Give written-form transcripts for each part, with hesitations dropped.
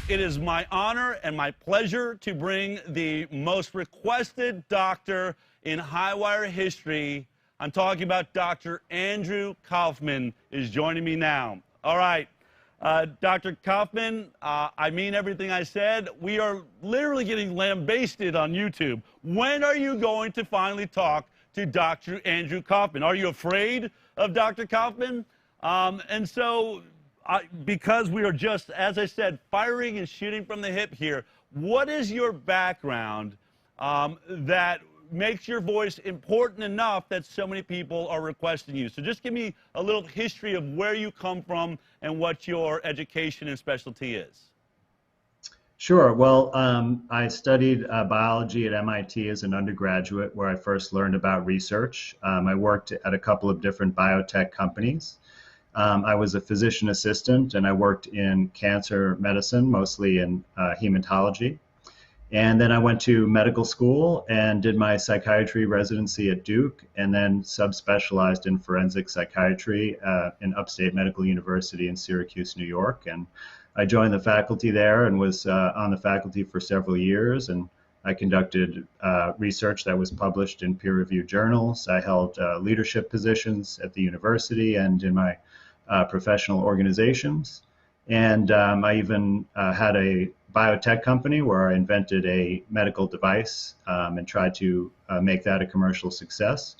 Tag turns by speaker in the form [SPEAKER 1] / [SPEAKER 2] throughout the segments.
[SPEAKER 1] It is my honor and my pleasure to bring the most requested doctor in Highwire history. I'm talking about Dr. Andrew Kaufman is joining me now. All right, Dr. Kaufman, I mean everything I said. We are literally getting lambasted on YouTube. When are you going to finally talk to Dr. Andrew Kaufman? Are you afraid of Dr. Kaufman? Because we are just, as I said, firing and shooting from the hip here, what is your background that makes your voice important enough that so many people are requesting you? So just give me a little history of where you come from and what your education and specialty is.
[SPEAKER 2] Sure. Well, I studied biology at MIT as an undergraduate, where I first learned about research. I worked at a couple of different biotech companies. I was a physician assistant, and I worked in cancer medicine, mostly in hematology. And then I went to medical school and did my psychiatry residency at Duke, and then subspecialized in forensic psychiatry in Upstate Medical University in Syracuse, New York. And I joined the faculty there and was on the faculty for several years. And I conducted research that was published in peer-reviewed journals. I held leadership positions at the university and in my professional organizations. And I even had a biotech company where I invented a medical device and tried to make that a commercial success.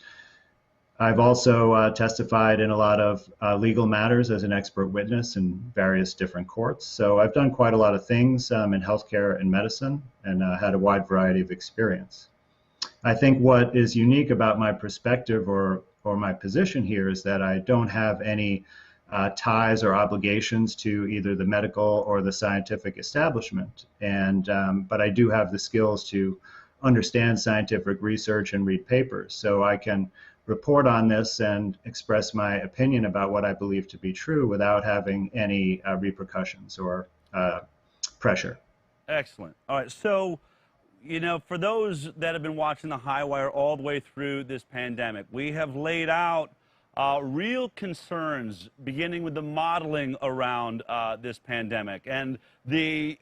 [SPEAKER 2] I've also testified in a lot of legal matters as an expert witness in various different courts. So I've done quite a lot of things in healthcare and medicine, and had a wide variety of experience. I think what is unique about my perspective or my position here is that I don't have any ties or obligations to either the medical or the scientific establishment. But I do have the skills to understand scientific research and read papers. So I can report on this and express my opinion about what I believe to be true without having any repercussions or pressure.
[SPEAKER 1] Excellent. All right. So, you know, for those that have been watching the Highwire all the way through this pandemic, we have laid out real concerns, beginning with the modeling around this pandemic and the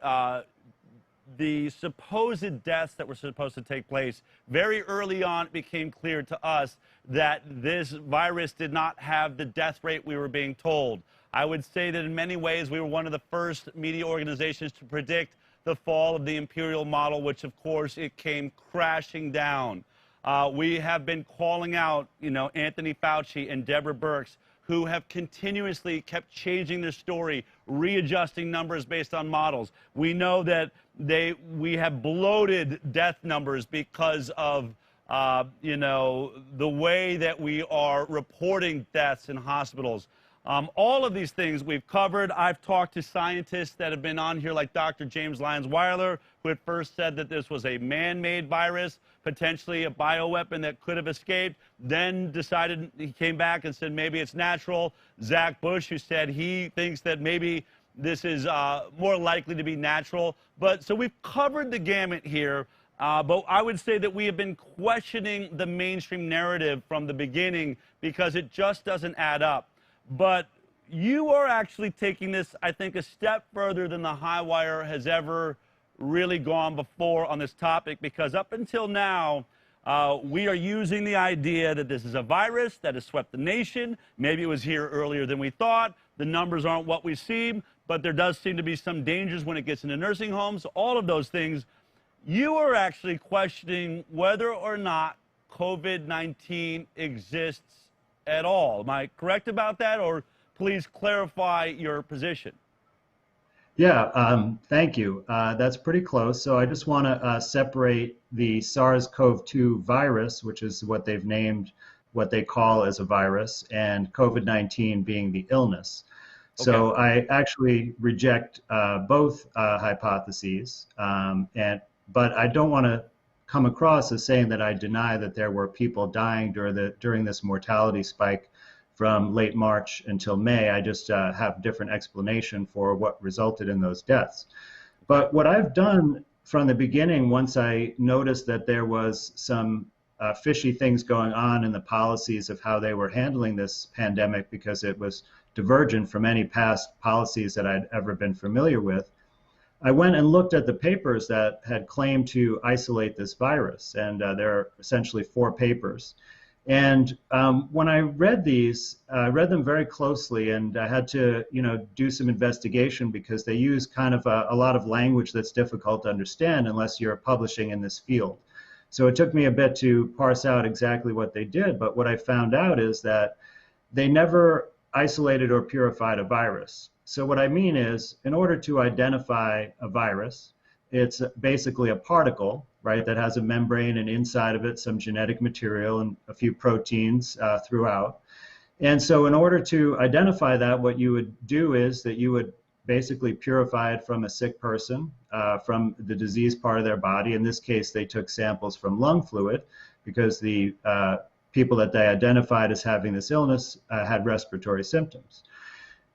[SPEAKER 1] supposed deaths that were supposed to take place. Very early on, it became clear to us that this virus did not have the death rate we were being told. I would say that in many ways, we were one of the first media organizations to predict the fall of the imperial model, which, of course, it came crashing down. We have been calling out, you know, Anthony Fauci and Deborah Birx, who have continuously kept changing their story, readjusting numbers based on models. We know that we have bloated death numbers because of, you know, the way that we are reporting deaths in hospitals. All of these things we've covered. I've talked to scientists that have been on here, like Dr. James Lyons-Weiler, who at first said that this was a man-made virus, potentially a bioweapon that could have escaped, then decided, he came back and said maybe it's natural. Zach Bush, who said he thinks that maybe this is more likely to be natural. But so we've covered the gamut here, but I would say that we have been questioning the mainstream narrative from the beginning because it just doesn't add up. But you are actually taking this, I think, a step further than the Highwire has ever really gone before on this topic, because up until now, we are using the idea that this is a virus that has swept the nation. Maybe it was here earlier than we thought. The numbers aren't what we seem, but there does seem to be some dangers when it gets into nursing homes, all of those things. You are actually questioning whether or not COVID-19 exists at all. Am I correct about that, or please clarify your position?
[SPEAKER 2] Yeah, thank you. That's pretty close. So I just want to separate the SARS-CoV-2 virus, which is what they've named, what they call as a virus, and COVID-19 being the illness. Okay. So I actually reject both hypotheses, but I don't want to come across as saying that I deny that there were people dying during this mortality spike from late March until May. I just have different explanation for what resulted in those deaths. But what I've done from the beginning, once I noticed that there was some fishy things going on in the policies of how they were handling this pandemic, because it was divergent from any past policies that I'd ever been familiar with, I went and looked at the papers that had claimed to isolate this virus, and there are essentially 4 papers. And when I read these, I read them very closely, and I had to, do some investigation because they use kind of a lot of language that's difficult to understand unless you're publishing in this field. So it took me a bit to parse out exactly what they did, but what I found out is that they never isolated or purified a virus. So what I mean is, in order to identify a virus, it's basically a particle, right, that has a membrane and inside of it some genetic material and a few proteins throughout. And so in order to identify that, what you would do is that you would basically purify it from a sick person, from the diseased part of their body. In this case, they took samples from lung fluid because the people that they identified as having this illness had respiratory symptoms.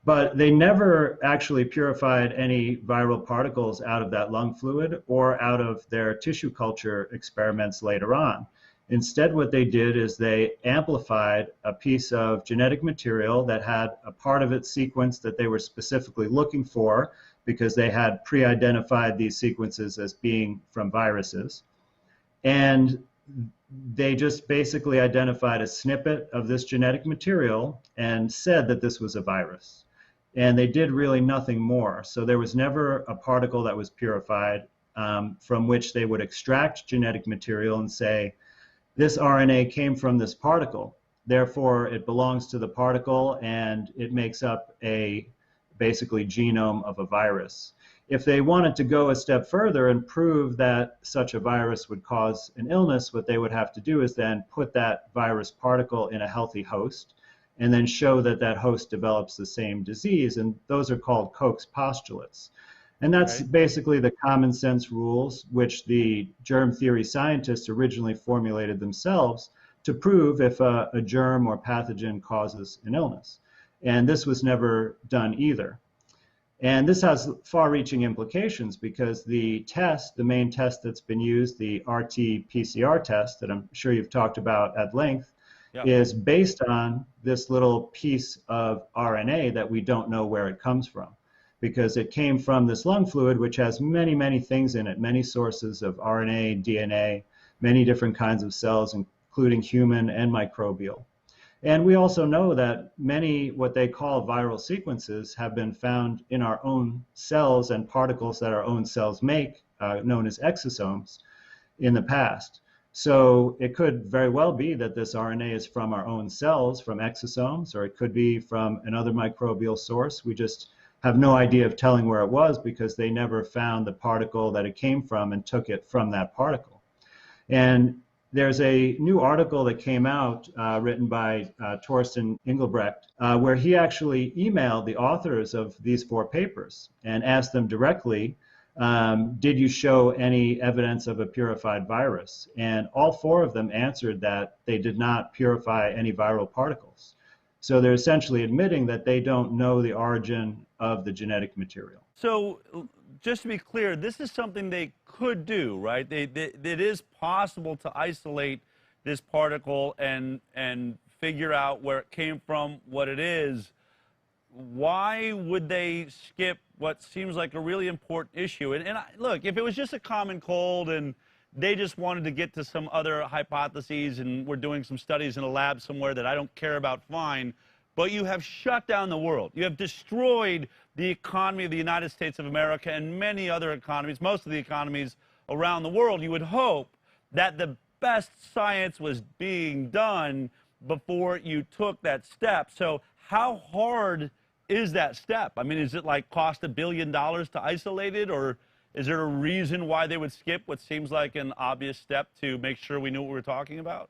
[SPEAKER 2] But they never actually purified any viral particles out of that lung fluid or out of their tissue culture experiments later on. Instead, what they did is they amplified a piece of genetic material that had a part of its sequence that they were specifically looking for because they had pre-identified these sequences as being from viruses. And they just basically identified a snippet of this genetic material and said that this was a virus. And they did really nothing more. So there was never a particle that was purified from which they would extract genetic material and say, this RNA came from this particle, therefore it belongs to the particle and it makes up a basically genome of a virus. If they wanted to go a step further and prove that such a virus would cause an illness, what they would have to do is then put that virus particle in a healthy host and then show that that host develops the same disease. And those are called Koch's postulates. And that's basically the common sense rules which the germ theory scientists originally formulated themselves to prove if a germ or pathogen causes an illness. And this was never done either. And this has far-reaching implications because the test, the main test that's been used, the RT-PCR test that I'm sure you've talked about at length, is based on this little piece of RNA that we don't know where it comes from, because it came from this lung fluid, which has many, many things in it, many sources of RNA, DNA, many different kinds of cells, including human and microbial. And we also know that many what they call viral sequences have been found in our own cells and particles that our own cells make, known as exosomes, in the past. So it could very well be that this RNA is from our own cells, from exosomes, or it could be from another microbial source. We just have no idea of telling where it was because they never found the particle that it came from and took it from that particle. And there's a new article that came out written by Torsten Engelbrecht where he actually emailed the authors of these 4 papers and asked them directly, did you show any evidence of a purified virus? And all 4 of them answered that they did not purify any viral particles. So they're essentially admitting that they don't know the origin of the genetic material.
[SPEAKER 1] So just to be clear, this is something they could do, right? It is possible to isolate this particle and figure out where it came from, what it is. Why would they skip what seems like a really important issue? And look, if it was just a common cold and they just wanted to get to some other hypotheses and we're doing some studies in a lab somewhere that I don't care about, fine. But you have shut down the world. You have destroyed the economy of the United States of America and many other economies, most of the economies around the world. You would hope that the best science was being done before you took that step. So how hard is that step? I mean, is it like cost $1 billion to isolate it, or is there a reason why they would skip what seems like an obvious step to make sure we knew what we were talking about?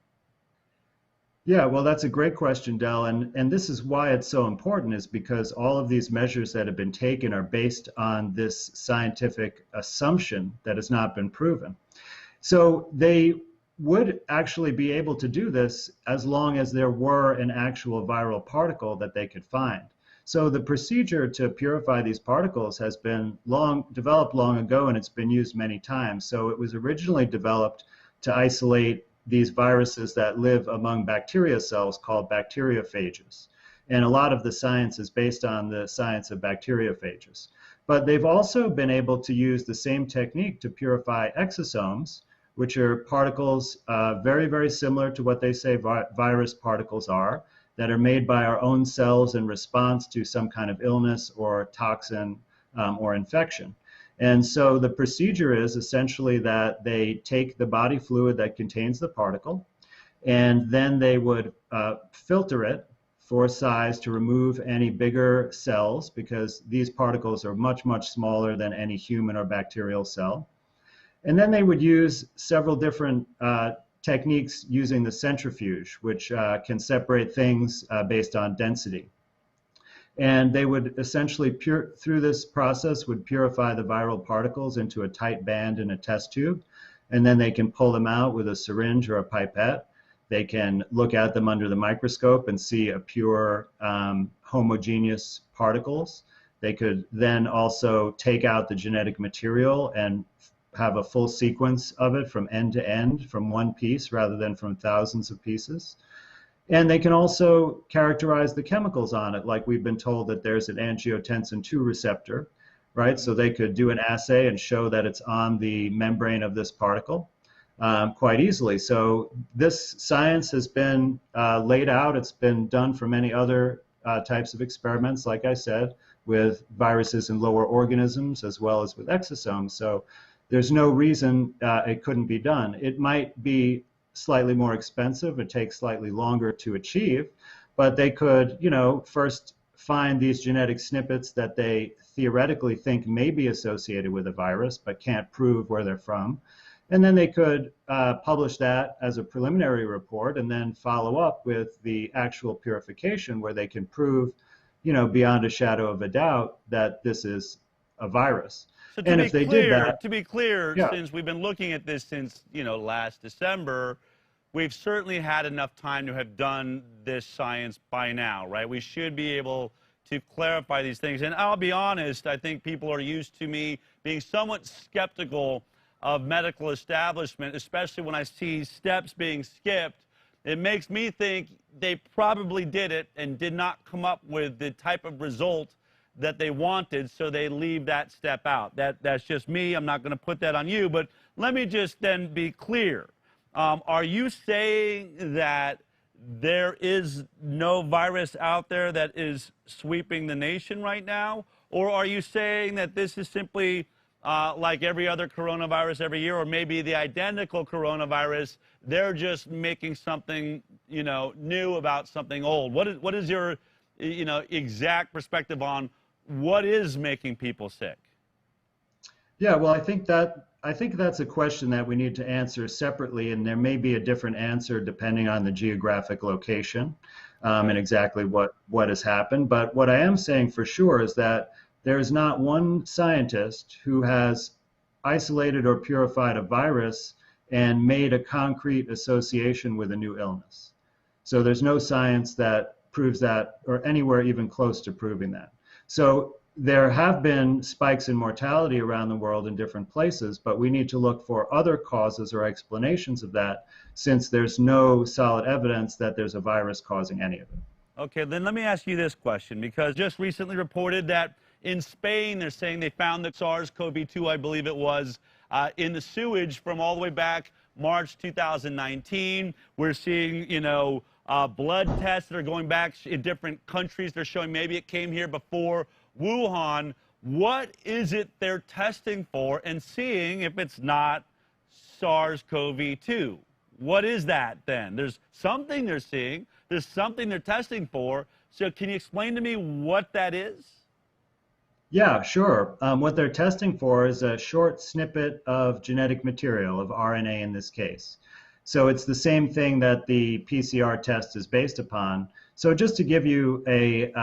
[SPEAKER 2] Yeah, well, that's a great question, Del, and this is why it's so important, is because all of these measures that have been taken are based on this scientific assumption that has not been proven. So they would actually be able to do this as long as there were an actual viral particle that they could find. So the procedure to purify these particles has been developed long ago, and it's been used many times. So it was originally developed to isolate these viruses that live among bacteria cells called bacteriophages. And a lot of the science is based on the science of bacteriophages. But they've also been able to use the same technique to purify exosomes, which are particles very, very similar to what they say virus particles are, that are made by our own cells in response to some kind of illness or toxin or infection. And so the procedure is essentially that they take the body fluid that contains the particle, and then they would filter it for size to remove any bigger cells, because these particles are much, much smaller than any human or bacterial cell. And then they would use several different techniques using the centrifuge, which can separate things based on density. And they would essentially, through this process, would purify the viral particles into a tight band in a test tube. And then they can pull them out with a syringe or a pipette. They can look at them under the microscope and see a pure homogeneous particles. They could then also take out the genetic material and have a full sequence of it from end to end, from one piece rather than from thousands of pieces. And they can also characterize the chemicals on it, like we've been told that there's an angiotensin II receptor, right? So they could do an assay and show that it's on the membrane of this particle quite easily. So this science has been laid out. It's been done for many other types of experiments, like I said, with viruses in lower organisms as well as with exosomes. So there's no reason it couldn't be done. It might be slightly more expensive. It takes slightly longer to achieve, but they could, first find these genetic snippets that they theoretically think may be associated with a virus, but can't prove where they're from. And then they could publish that as a preliminary report and then follow up with the actual purification where they can prove, beyond a shadow of a doubt that this is a virus.
[SPEAKER 1] So
[SPEAKER 2] and if they did that,
[SPEAKER 1] to be clear,
[SPEAKER 2] yeah.
[SPEAKER 1] Since we've been looking at this since, last December, we've certainly had enough time to have done this science by now, right? We should be able to clarify these things. And I'll be honest, I think people are used to me being somewhat skeptical of medical establishment, especially when I see steps being skipped. It makes me think they probably did it and did not come up with the type of result that they wanted, so they leave that step out. That's just me. I'm not going to put that on you, but let me just then be clear. Are you saying that there is no virus out there that is sweeping the nation right now? Or are you saying that this is simply like every other coronavirus every year, or maybe the identical coronavirus, they're just making something, new about something old? What is your, exact perspective on what is making people sick?
[SPEAKER 2] Yeah, well, I think that's a question that we need to answer separately, and there may be a different answer depending on the geographic location and exactly what has happened. But what I am saying for sure is that there is not one scientist who has isolated or purified a virus and made a concrete association with a new illness. So there's no science that proves that, or anywhere even close to proving that. So there have been spikes in mortality around the world in different places, but we need to look for other causes or explanations of that, since there's no solid evidence that there's a virus causing any of it.
[SPEAKER 1] Okay, then let me ask you this question, because just recently reported that in Spain, they're saying they found the SARS-CoV-2, I believe it was, in the sewage from all the way back March 2019. We're seeing, blood tests that are going back in different countries. They're showing maybe it came here before Wuhan. What is it they're testing for and seeing if it's not SARS-CoV-2? What is that then? There's something they're seeing. There's something they're testing for. So can you explain to me what that is?
[SPEAKER 2] Yeah, sure. What they're testing for is a short snippet of genetic material, of RNA in this case. So it's the same thing that the PCR test is based upon. So just to give you a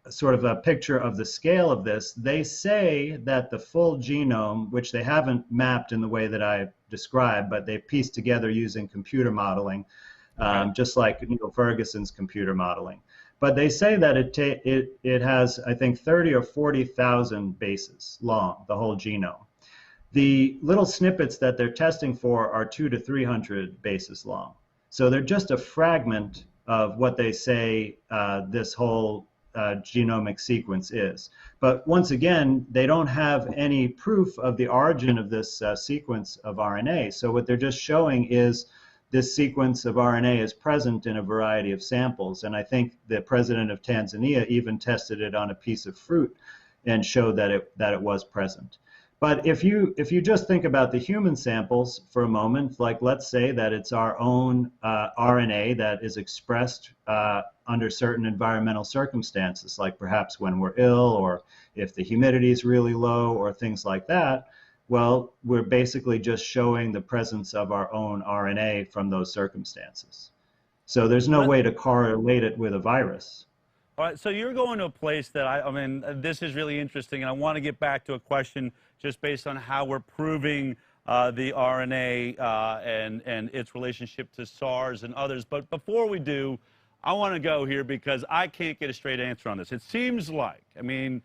[SPEAKER 2] sort of a picture of the scale of this, they say that the full genome, which they haven't mapped in the way that I described, but they've pieced together using computer modeling, just like Neil Ferguson's computer modeling. But they say that it has, I think, 30 or 40,000 bases long, the whole genome. The little snippets that they're testing for are 200 to 300 bases long. So they're just a fragment of what they say this whole genomic sequence is. But once again, they don't have any proof of the origin of this sequence of RNA. So what they're just showing is this sequence of RNA is present in a variety of samples. And I think the president of Tanzania even tested it on a piece of fruit and showed that it was present. But if you just think about the human samples for a moment, like let's say that it's our own RNA that is expressed under certain environmental circumstances, like perhaps when we're ill or if the humidity is really low or things like that, well, we're basically just showing the presence of our own RNA from those circumstances. So there's no way to correlate it with a virus.
[SPEAKER 1] All right, so you're going to a place that I mean, this is really interesting, and I want to get back to a question just based on how we're proving the RNA and its relationship to SARS and others. But before we do, I want to go here because I can't get a straight answer on this. It seems like, I mean,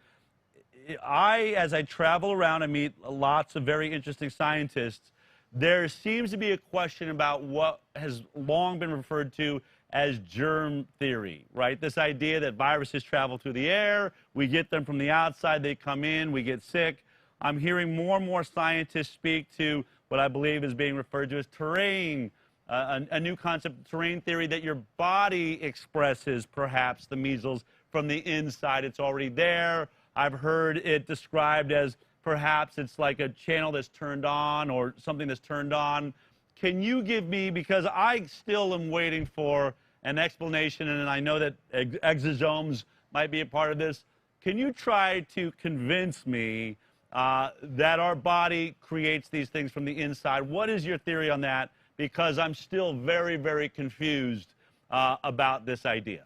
[SPEAKER 1] as I travel around, I meet lots of very interesting scientists. There seems to be a question about what has long been referred to as germ theory, right? This idea that viruses travel through the air, we get them from the outside, they come in, we get sick. I'm hearing more and more scientists speak to what I believe is being referred to as terrain, a new concept of terrain theory, that your body expresses perhaps the measles from the inside. It's already there. I've heard it described as perhaps it's like a channel that's turned on or something that's turned on. Can you give me, because I still am waiting for an explanation, and I know that exosomes might be a part of this. Can you try to convince me that our body creates these things from the inside? What is your theory on that? Because I'm still very, very confused about this idea.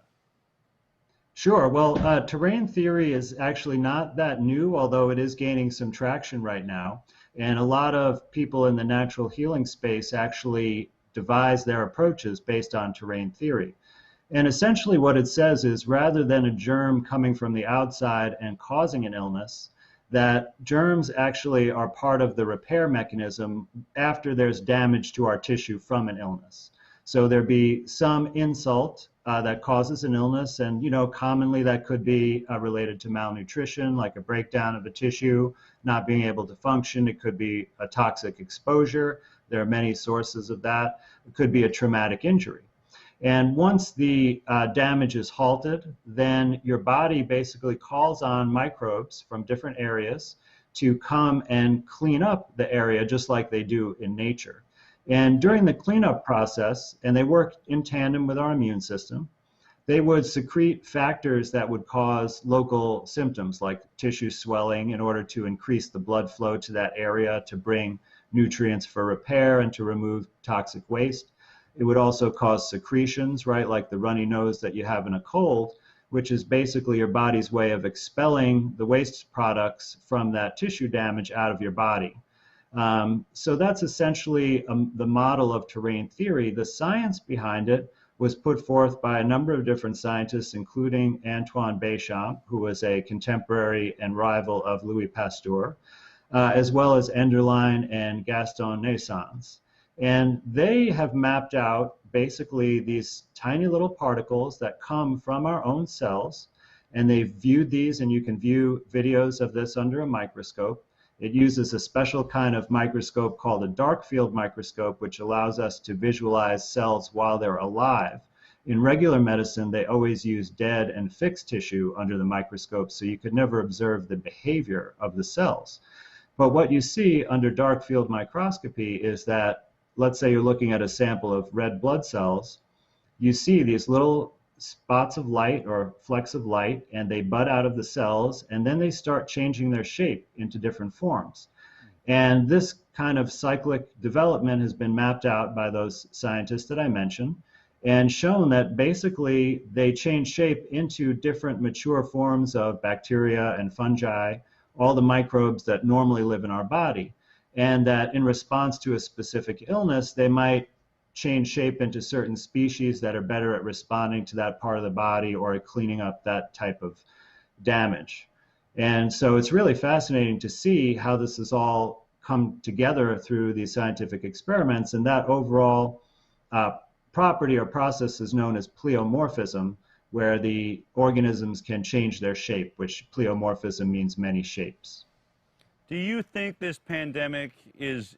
[SPEAKER 2] Sure. Well, terrain theory is actually not that new, although it is gaining some traction right now. And a lot of people in the natural healing space actually devise their approaches based on terrain theory. And essentially what it says is, rather than a germ coming from the outside and causing an illness, that germs actually are part of the repair mechanism after there's damage to our tissue from an illness. So there'd be some insult that causes an illness, and commonly that could be related to malnutrition, like a breakdown of the tissue, not being able to function. It could be a toxic exposure. There are many sources of that. It could be a traumatic injury. And once the damage is halted, then your body basically calls on microbes from different areas to come and clean up the area just like they do in nature. And during the cleanup process, and they work in tandem with our immune system, they would secrete factors that would cause local symptoms like tissue swelling in order to increase the blood flow to that area, to bring nutrients for repair and to remove toxic waste. It would also cause secretions, right, like the runny nose that you have in a cold, which is basically your body's way of expelling the waste products from that tissue damage out of your body. So that's essentially the model of terrain theory. The science behind it was put forth by a number of different scientists, including Antoine Béchamp, who was a contemporary and rival of Louis Pasteur, as well as Enderlein and Gaston Naessens. And they have mapped out basically these tiny little particles that come from our own cells, and they've viewed these, and you can view videos of this under a microscope. It uses a special kind of microscope called a dark field microscope, which allows us to visualize cells while they're alive. In regular medicine, they always use dead and fixed tissue under the microscope, so you could never observe the behavior of the cells. But what you see under dark field microscopy is that, let's say you're looking at a sample of red blood cells, you see these little spots of light or flecks of light, and they bud out of the cells, and then they start changing their shape into different forms. And this kind of cyclic development has been mapped out by those scientists that I mentioned and shown that basically they change shape into different mature forms of bacteria and fungi, all the microbes that normally live in our body, and that in response to a specific illness, they might change shape into certain species that are better at responding to that part of the body or at cleaning up that type of damage. And so it's really fascinating to see how this has all come together through these scientific experiments, and that overall property or process is known as pleomorphism, where the organisms can change their shape, which pleomorphism means many shapes.
[SPEAKER 1] Do you think this pandemic is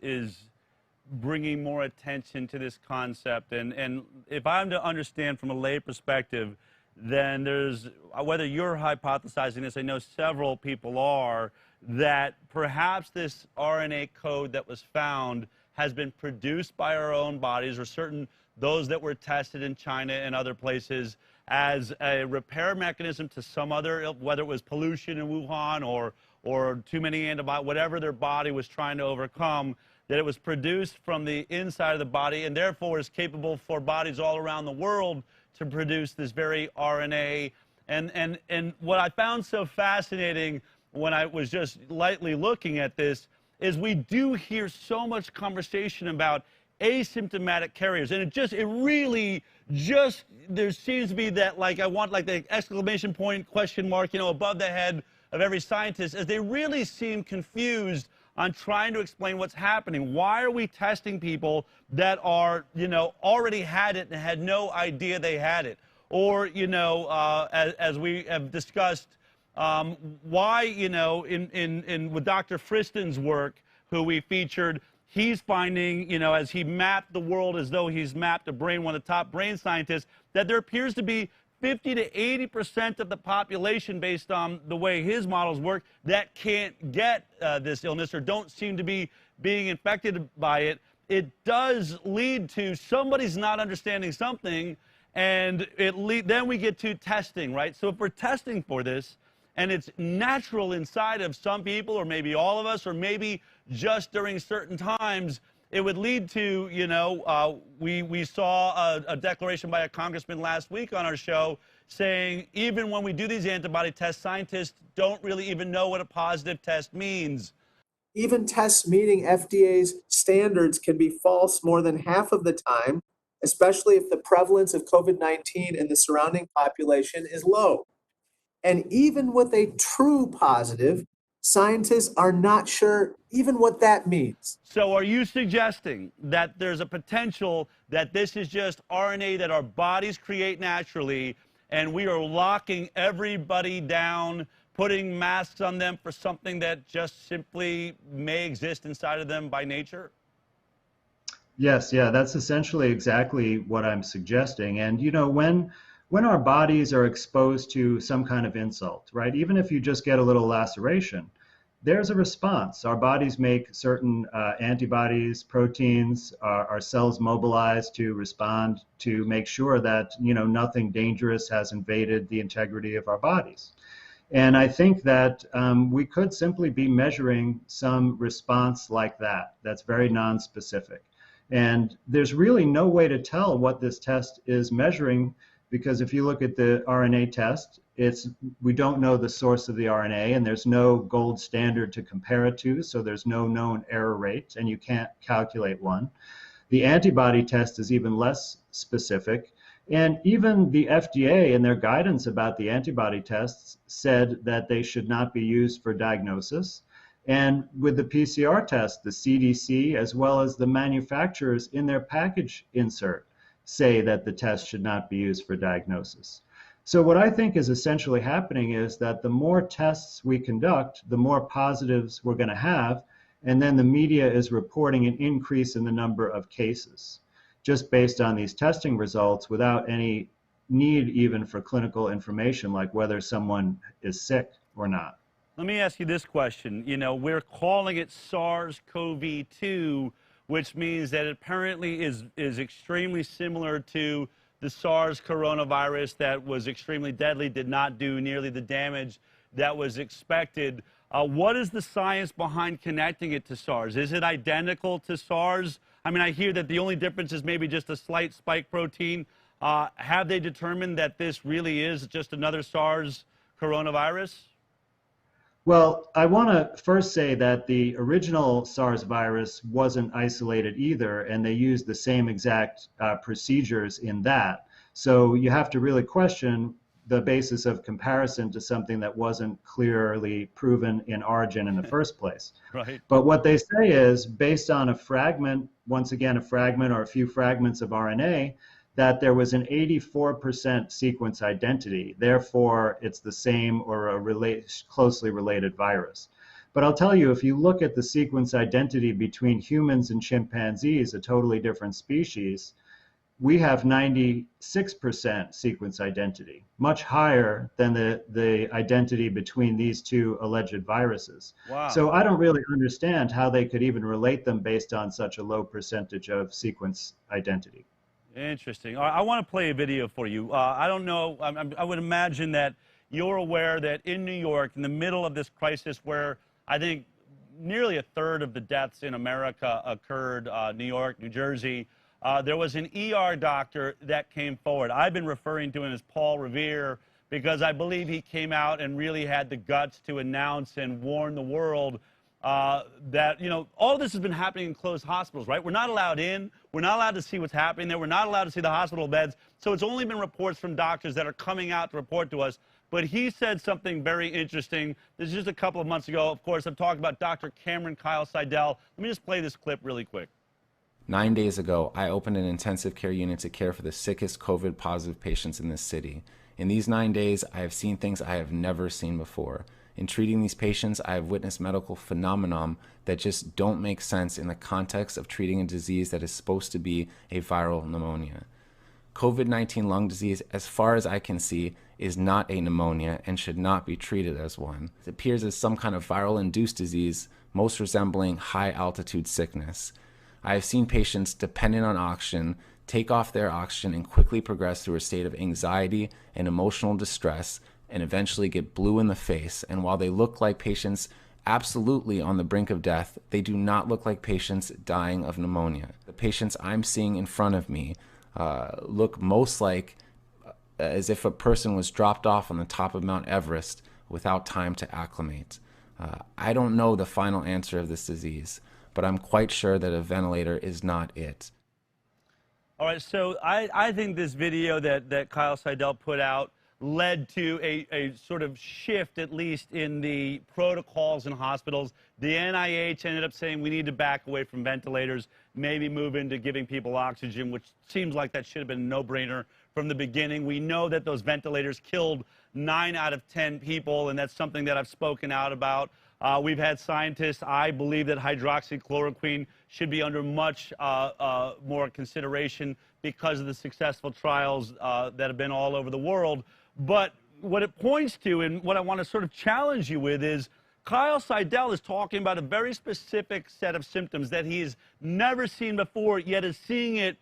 [SPEAKER 1] bringing more attention to this concept? And if I'm to understand from a lay perspective, then there's, whether you're hypothesizing this, I know several people are, that perhaps this RNA code that was found has been produced by our own bodies, or certain those that were tested in China and other places, as a repair mechanism to some other, whether it was pollution in Wuhan or too many antibiotics, whatever their body was trying to overcome, that it was produced from the inside of the body and therefore is capable for bodies all around the world to produce this very RNA. And what I found so fascinating when I was just lightly looking at this is we do hear so much conversation about asymptomatic carriers, and it really just, there seems to be that, like, I want like the exclamation point, question mark, you know, above the head of every scientist, as they really seem confused on trying to explain what's happening. Why are we testing people that are, you know, already had it and had no idea they had it? Or, you know, as we have discussed, why, you know, with Dr. Friston's work, who we featured, he's finding, you know, as he mapped the world as though he's mapped a brain, one of the top brain scientists, that there appears to be 50 to 80% of the population, based on the way his models work, that can't get this illness or don't seem to be being infected by it. It does lead to somebody's not understanding something, and then we get to testing, right? So if we're testing for this, and it's natural inside of some people, or maybe all of us, or maybe just during certain times, it would lead to, you know, we saw a declaration by a congressman last week on our show saying even when we do these antibody tests, scientists don't really even know what a positive test means.
[SPEAKER 3] Even tests meeting FDA's standards can be false more than half of the time, especially if the prevalence of COVID-19 in the surrounding population is low. And even with a true positive, scientists are not sure even what that means.
[SPEAKER 1] So are you suggesting that there's a potential that this is just RNA that our bodies create naturally, and we are locking everybody down, putting masks on them for something that just simply may exist inside of them by nature?
[SPEAKER 2] Yes, yeah, that's essentially exactly what I'm suggesting. And, you know, when our bodies are exposed to some kind of insult, right, even if you just get a little laceration, there's a response. Our bodies make certain antibodies, proteins, our cells mobilize to respond to make sure that, you know, nothing dangerous has invaded the integrity of our bodies. And I think that we could simply be measuring some response like that, that's very nonspecific. And there's really no way to tell what this test is measuring, because if you look at the RNA test, we don't know the source of the RNA, and there's no gold standard to compare it to, so there's no known error rate, and you can't calculate one. The antibody test is even less specific, and even the FDA in their guidance about the antibody tests said that they should not be used for diagnosis. And with the PCR test, the CDC, as well as the manufacturers in their package insert, say that the test should not be used for diagnosis. So what I think is essentially happening is that the more tests we conduct, the more positives we're going to have, and then the media is reporting an increase in the number of cases, just based on these testing results, without any need even for clinical information, like whether someone is sick or not.
[SPEAKER 1] Let me ask you this question. You know, we're calling it SARS-CoV-2, which means that it apparently is extremely similar to the SARS coronavirus that was extremely deadly, did not do nearly the damage that was expected. What is the science behind connecting it to SARS? Is it identical to SARS? I mean, I hear that the only difference is maybe just a slight spike protein. Have they determined that this really is just another SARS coronavirus?
[SPEAKER 2] Well, I want to first say that the original SARS virus wasn't isolated either, and they used the same exact procedures in that. So you have to really question the basis of comparison to something that wasn't clearly proven in origin in the first place.
[SPEAKER 1] Right.
[SPEAKER 2] But what they say is, based on a fragment, once again, a fragment or a few fragments of RNA, that there was an 84% sequence identity. Therefore, it's the same or a closely related virus. But I'll tell you, if you look at the sequence identity between humans and chimpanzees, a totally different species, we have 96% sequence identity, much higher than the identity between these two alleged viruses.
[SPEAKER 1] Wow.
[SPEAKER 2] So I don't really understand how they could even relate them based on such a low percentage of sequence identity.
[SPEAKER 1] Interesting. All right, I want to play a video for you. I don't know, I would imagine that you're aware that in New York, in the middle of this crisis where I think nearly a third of the deaths in America occurred, New York, New Jersey, there was an ER doctor that came forward. I've been referring to him as Paul Revere because I believe he came out and really had the guts to announce and warn the world that, you know, all this has been happening in closed hospitals, right? We're not allowed in. We're not allowed to see what's happening there. We're not allowed to see the hospital beds. So it's only been reports from doctors that are coming out to report to us. But he said something very interesting. This is just a couple of months ago. Of course, I'm talking about Dr. Cameron Kyle Seidel. Let me just play this clip really quick.
[SPEAKER 4] 9 days ago, I opened an intensive care unit to care for the sickest COVID-positive patients in this city. In these 9 days, I have seen things I have never seen before. In treating these patients, I have witnessed medical phenomenon that just don't make sense in the context of treating a disease that is supposed to be a viral pneumonia. COVID-19 lung disease, as far as I can see, is not a pneumonia and should not be treated as one. It appears as some kind of viral-induced disease, most resembling high-altitude sickness. I have seen patients dependent on oxygen take off their oxygen and quickly progress through a state of anxiety and emotional distress and eventually get blue in the face. And while they look like patients absolutely on the brink of death, they do not look like patients dying of pneumonia. The patients I'm seeing in front of me look most like as if a person was dropped off on the top of Mount Everest without time to acclimate. I don't know the final answer of this disease, but I'm quite sure that a ventilator is not it.
[SPEAKER 1] All right, so I think this video that Kyle Seidel put out led to a sort of shift, at least in the protocols in hospitals. The NIH ended up saying we need to back away from ventilators, maybe move into giving people oxygen, which seems like that should have been a no-brainer from the beginning. We know that those ventilators killed 9 out of 10 people, and that's something that I've spoken out about. We've had scientists, I believe that hydroxychloroquine should be under much more consideration because of the successful trials that have been all over the world. But what it points to, and what I want to sort of challenge you with, is Kyle Seidel is talking about a very specific set of symptoms that he's never seen before, yet is seeing it,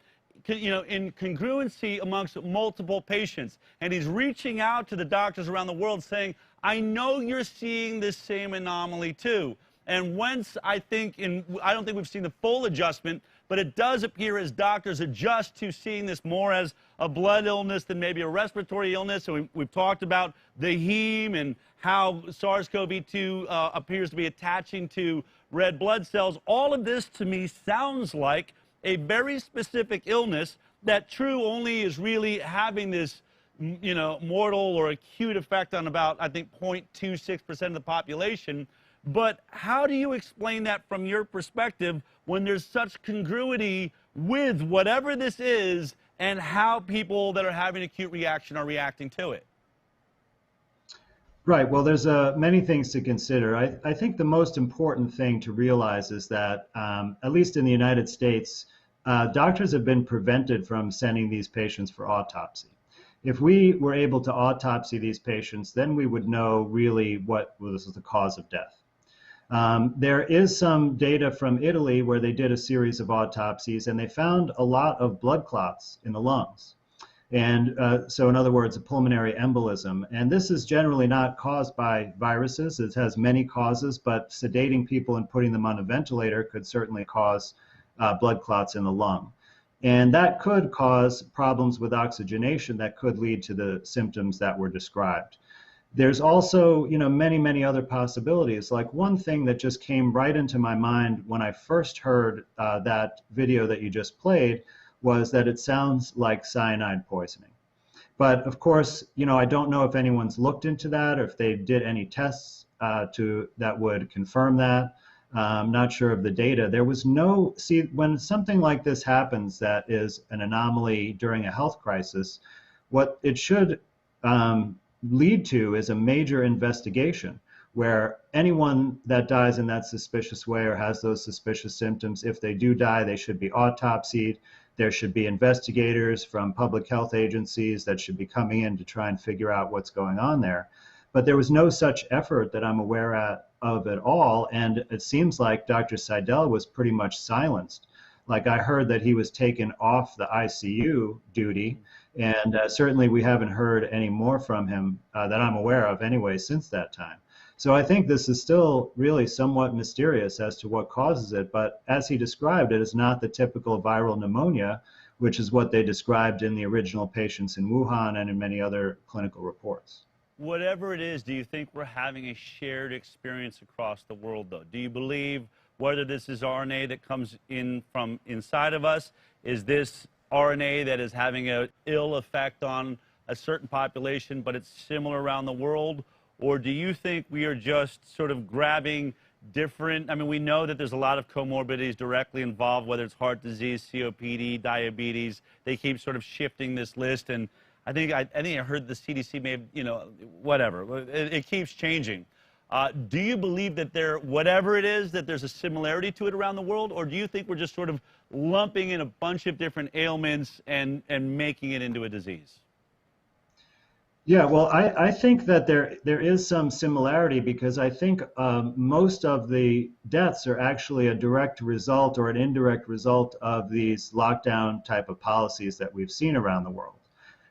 [SPEAKER 1] you know, in congruency amongst multiple patients. And he's reaching out to the doctors around the world saying, I know you're seeing this same anomaly too. And whence I don't think we've seen the full adjustment, but it does appear as doctors adjust to seeing this more as a blood illness than maybe a respiratory illness. So we've talked about the heme and how SARS-CoV-2 appears to be attaching to red blood cells. All of this to me sounds like a very specific illness that true only is really having this, you know, mortal or acute effect on about, I think, 0.26% of the population. But how do you explain that from your perspective when there's such congruity with whatever this is and how people that are having acute reaction are reacting to it?
[SPEAKER 2] Right. Well, there's many things to consider. I think the most important thing to realize is that, at least in the United States, doctors have been prevented from sending these patients for autopsy. If we were able to autopsy these patients, then we would know really what was the cause of death. There is some data from Italy where they did a series of autopsies and they found a lot of blood clots in the lungs. And so in other words, a pulmonary embolism. And this is generally not caused by viruses. It has many causes, but sedating people and putting them on a ventilator could certainly cause blood clots in the lung. And that could cause problems with oxygenation that could lead to the symptoms that were described. There's also, you know, many other possibilities. Like one thing that just came right into my mind when I first heard that video that you just played was that it sounds like cyanide poisoning. But of course, you know, I don't know if anyone's looked into that or if they did any tests that would confirm that. I'm not sure of the data. There was no, see, when something like this happens that is an anomaly during a health crisis, what it should lead to is a major investigation where anyone that dies in that suspicious way or has those suspicious symptoms, if they do die, they should be autopsied. There should be investigators from public health agencies that should be coming in to try and figure out what's going on there. But there was no such effort that I'm aware of at all. And it seems like Dr. Seidel was pretty much silenced. Like I heard that he was taken off the ICU duty. And certainly we haven't heard any more from him that I'm aware of anyway since that time. So I think this is still really somewhat mysterious as to what causes it. But as he described, it is not the typical viral pneumonia, which is what they described in the original patients in Wuhan and in many other clinical reports.
[SPEAKER 1] Whatever it is, do you think we're having a shared experience across the world, though? Do you believe whether this is RNA that comes in from inside of us, is this RNA that is having an ill effect on a certain population, but it's similar around the world? Or do you think we are just sort of grabbing different, I mean, we know that there's a lot of comorbidities directly involved, whether it's heart disease, COPD, diabetes. They keep sort of shifting this list, and I think I heard the CDC may have, you know, whatever. It keeps changing. Do you believe that whatever it is, that there's a similarity to it around the world, or do you think we're just sort of lumping in a bunch of different ailments and making it into a disease?
[SPEAKER 2] Yeah, well, I think that there is some similarity because I think most of the deaths are actually a direct result or an indirect result of these lockdown type of policies that we've seen around the world.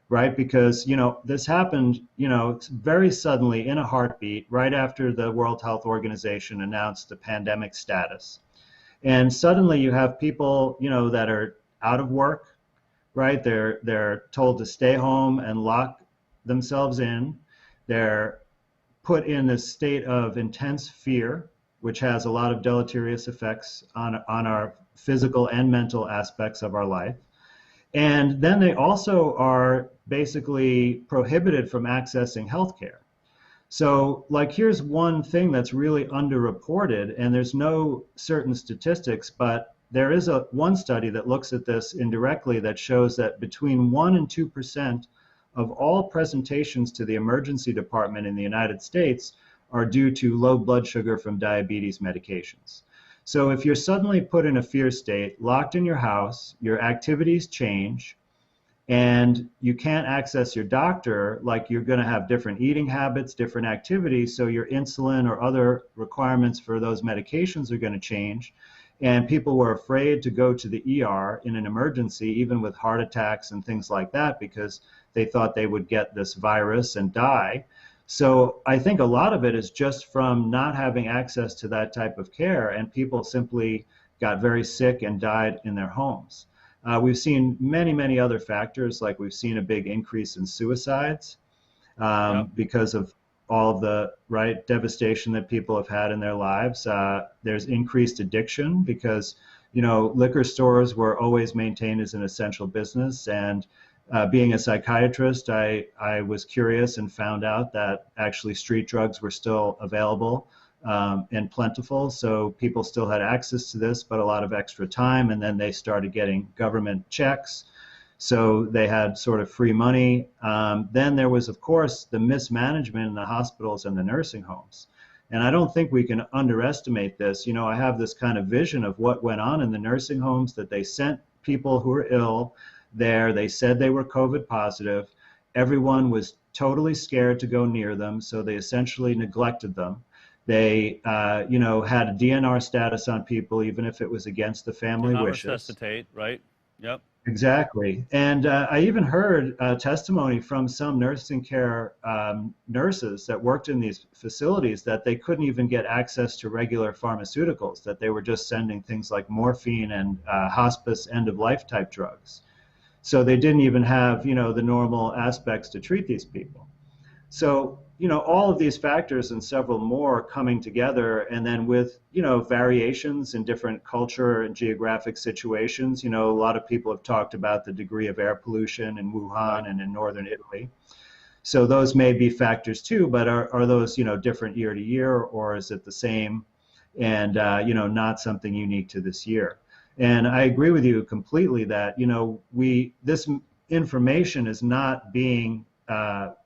[SPEAKER 2] Right? Because, you know, this happened, you know, very suddenly in a heartbeat right after the World Health Organization announced the pandemic status. And suddenly you have people, you know, that are out of work, right? They're told to stay home and lock themselves in. They're put in this state of intense fear, which has a lot of deleterious effects on our physical and mental aspects of our life. And then they also are basically prohibited from accessing healthcare. So, like, here's one thing that's really underreported, and there's no certain statistics, but there is one study that looks at this indirectly that shows that between 1% and 2% of all presentations to the emergency department in the United States are due to low blood sugar from diabetes medications. So if you're suddenly put in a fear state, locked in your house, your activities change, and you can't access your doctor, like you're going to have different eating habits, different activities, so your insulin or other requirements for those medications are going to change. And people were afraid to go to the ER in an emergency, even with heart attacks and things like that, because they thought they would get this virus and die. So I think a lot of it is just from not having access to that type of care, and people simply got very sick and died in their homes. We've seen many, many other factors, like we've seen a big increase in suicides because of all of the devastation that people have had in their lives. There's increased addiction because, you know, liquor stores were always maintained as an essential business, and being a psychiatrist, I was curious and found out that actually street drugs were still available and plentiful. So people still had access to this, but a lot of extra time. And then they started getting government checks. So they had sort of free money. Then there was, of course, the mismanagement in the hospitals and the nursing homes. And I don't think we can underestimate this. You know, I have this kind of vision of what went on in the nursing homes, that they sent people who were ill there. They said they were COVID positive. Everyone was totally scared to go near them, so they essentially neglected them. They, you know, had a DNR status on people, even if it was against the family wishes.
[SPEAKER 1] Resuscitate, right? Yep.
[SPEAKER 2] Exactly. And I even heard testimony from some nursing care nurses that worked in these facilities that they couldn't even get access to regular pharmaceuticals, that they were just sending things like morphine and hospice end-of-life type drugs. So they didn't even have, you know, the normal aspects to treat these people. So, you know, all of these factors and several more coming together, and then with, you know, variations in different culture and geographic situations. You know, a lot of people have talked about the degree of air pollution in Wuhan and in northern Italy. So those may be factors too, but are those, you know, different year to year, or is it the same? and not something unique to this year. And I agree with you completely that this information is not being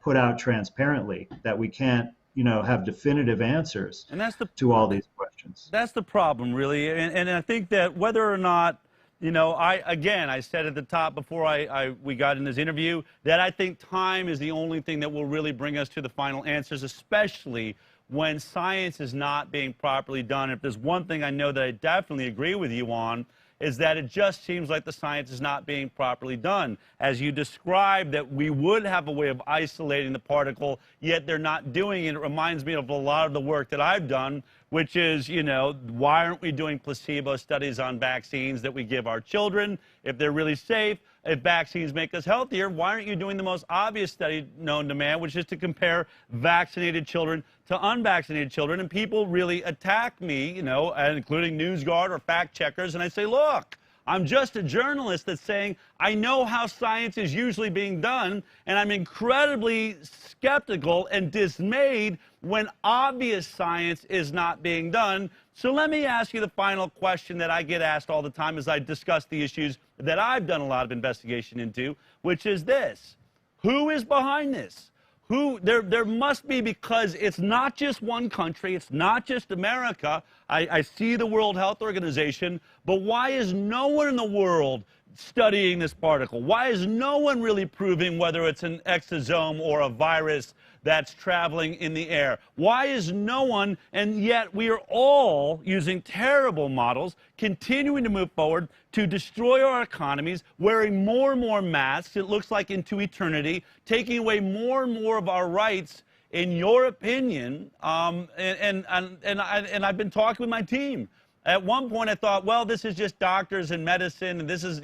[SPEAKER 2] put out transparently, that we can't have definitive answers
[SPEAKER 1] And that's the
[SPEAKER 2] to all these questions.
[SPEAKER 1] That's the problem, really. And I think that whether or not, I said at the top before we got in this interview that I think time is the only thing that will really bring us to the final answers, especially when science is not being properly done. If there's one thing I know that I definitely agree with you on, is that it just seems like the science is not being properly done. As you described, that we would have a way of isolating the particle, yet they're not doing it. It reminds me of a lot of the work that I've done, which is, why aren't we doing placebo studies on vaccines that we give our children if they're really safe? If vaccines make us healthier, why aren't you doing the most obvious study known to man, which is to compare vaccinated children to unvaccinated children? And people really attack me, including NewsGuard or fact checkers, and I say, look, I'm just a journalist that's saying I know how science is usually being done, and I'm incredibly skeptical and dismayed when obvious science is not being done. So let me ask you the final question that I get asked all the time as I discuss the issues that I've done a lot of investigation into, which is this. Who is behind this? There must be, because it's not just one country, it's not just America. I see the World Health Organization, but why is no one in the world studying this particle? Why is no one really proving whether it's an exosome or a virus that's traveling in the air? Why is no one, and yet we are all using terrible models, continuing to move forward to destroy our economies, wearing more and more masks, it looks like into eternity, taking away more and more of our rights, in your opinion, and I've been talking with my team. At one point, I thought, well, this is just doctors and medicine, and this is,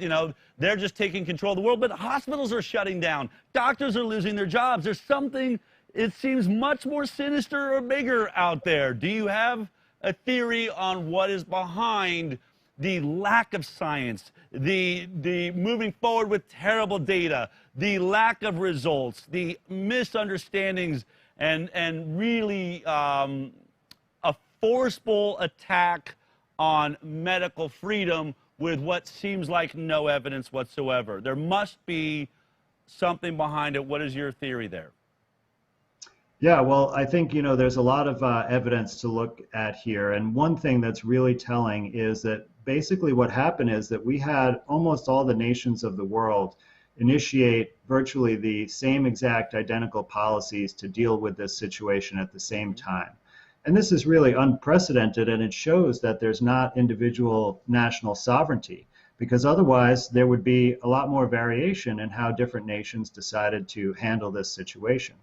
[SPEAKER 1] they're just taking control of the world. But hospitals are shutting down. Doctors are losing their jobs. There's something, it seems, much more sinister or bigger out there. Do you have a theory on what is behind the lack of science, the moving forward with terrible data, the lack of results, the misunderstandings, and really a forceful attack on medical freedom with what seems like no evidence whatsoever? There must be something behind it. What is your theory there?
[SPEAKER 2] Yeah, well, I think, there's a lot of evidence to look at here. And one thing that's really telling is that basically what happened is that we had almost all the nations of the world initiate virtually the same exact identical policies to deal with this situation at the same time. And this is really unprecedented, and it shows that there's not individual national sovereignty, because otherwise there would be a lot more variation in how different nations decided to handle this situation.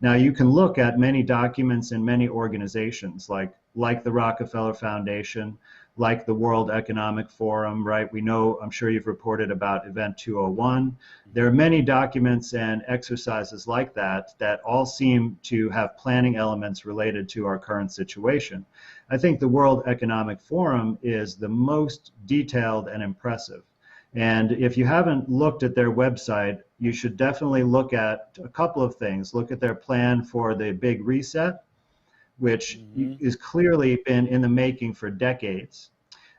[SPEAKER 2] Now, you can look at many documents in many organizations, like the Rockefeller Foundation, like the World Economic Forum, right? We know, I'm sure you've reported about Event 201. There are many documents and exercises like that all seem to have planning elements related to our current situation. I think the World Economic Forum is the most detailed and impressive. And if you haven't looked at their website, you should definitely look at a couple of things. Look at their plan for the Big Reset, which is clearly been in the making for decades.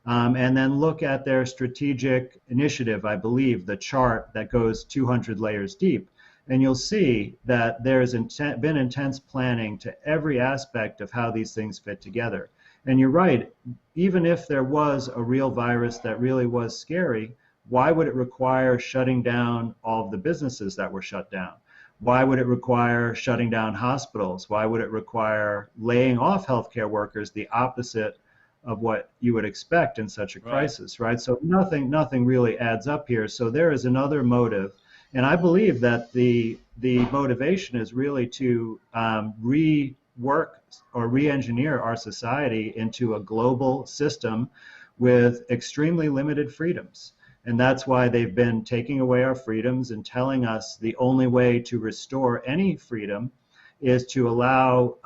[SPEAKER 2] And then look at their strategic initiative, I believe, the chart that goes 200 layers deep. And you'll see that there's been intense planning to every aspect of how these things fit together. And you're right, even if there was a real virus that really was scary, why would it require shutting down all of the businesses that were shut down? Why would it require shutting down hospitals? Why would it require laying off healthcare workers, the opposite of what you would expect in such a crisis, right? So nothing really adds up here. So there is another motive. And I believe that the motivation is really to rework or re-engineer our society into a global system with extremely limited freedoms. And that's why they've been taking away our freedoms and telling us the only way to restore any freedom is to allow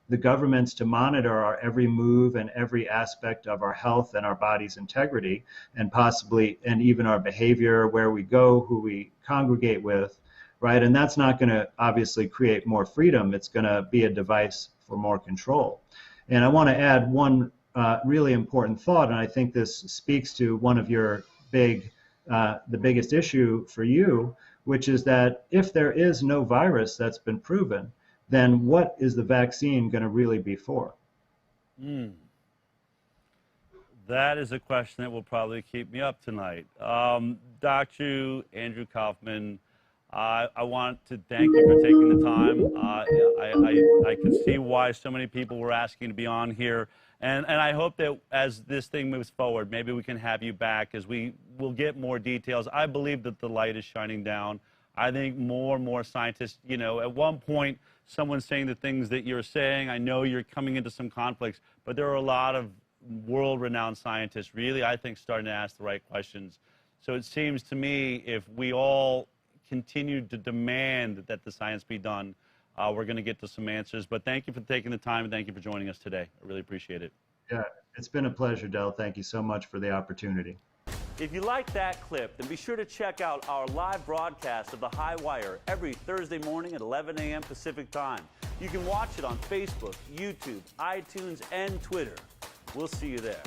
[SPEAKER 2] the governments to monitor our every move and every aspect of our health and our body's integrity, and possibly, and even our behavior, where we go, who we congregate with, right? And that's not going to obviously create more freedom. It's going to be a device for more control. And I want to add one really important thought, and I think this speaks to one of your the biggest issue for you, which is that if there is no virus that's been proven, then what is the vaccine going to really be for?
[SPEAKER 1] That is a question that will probably keep me up tonight. Dr. Andrew Kaufman, I want to thank you for taking the time. I can see why so many people were asking to be on here. And I hope that as this thing moves forward, maybe we can have you back as we will get more details. I believe that the light is shining down. I think more and more scientists, you know, at one point, someone's saying the things that you're saying. I know you're coming into some conflicts, but there are a lot of world-renowned scientists really, I think, starting to ask the right questions. So it seems to me if we all continue to demand that the science be done, we're going to get to some answers. But thank you for taking the time, and thank you for joining us today. I really appreciate it.
[SPEAKER 2] Yeah, it's been a pleasure, Del. Thank you so much for the opportunity.
[SPEAKER 1] If you like that clip, then be sure to check out our live broadcast of The High Wire every Thursday morning at 11 a.m. Pacific Time. You can watch it on Facebook, YouTube, iTunes, and Twitter. We'll see you there.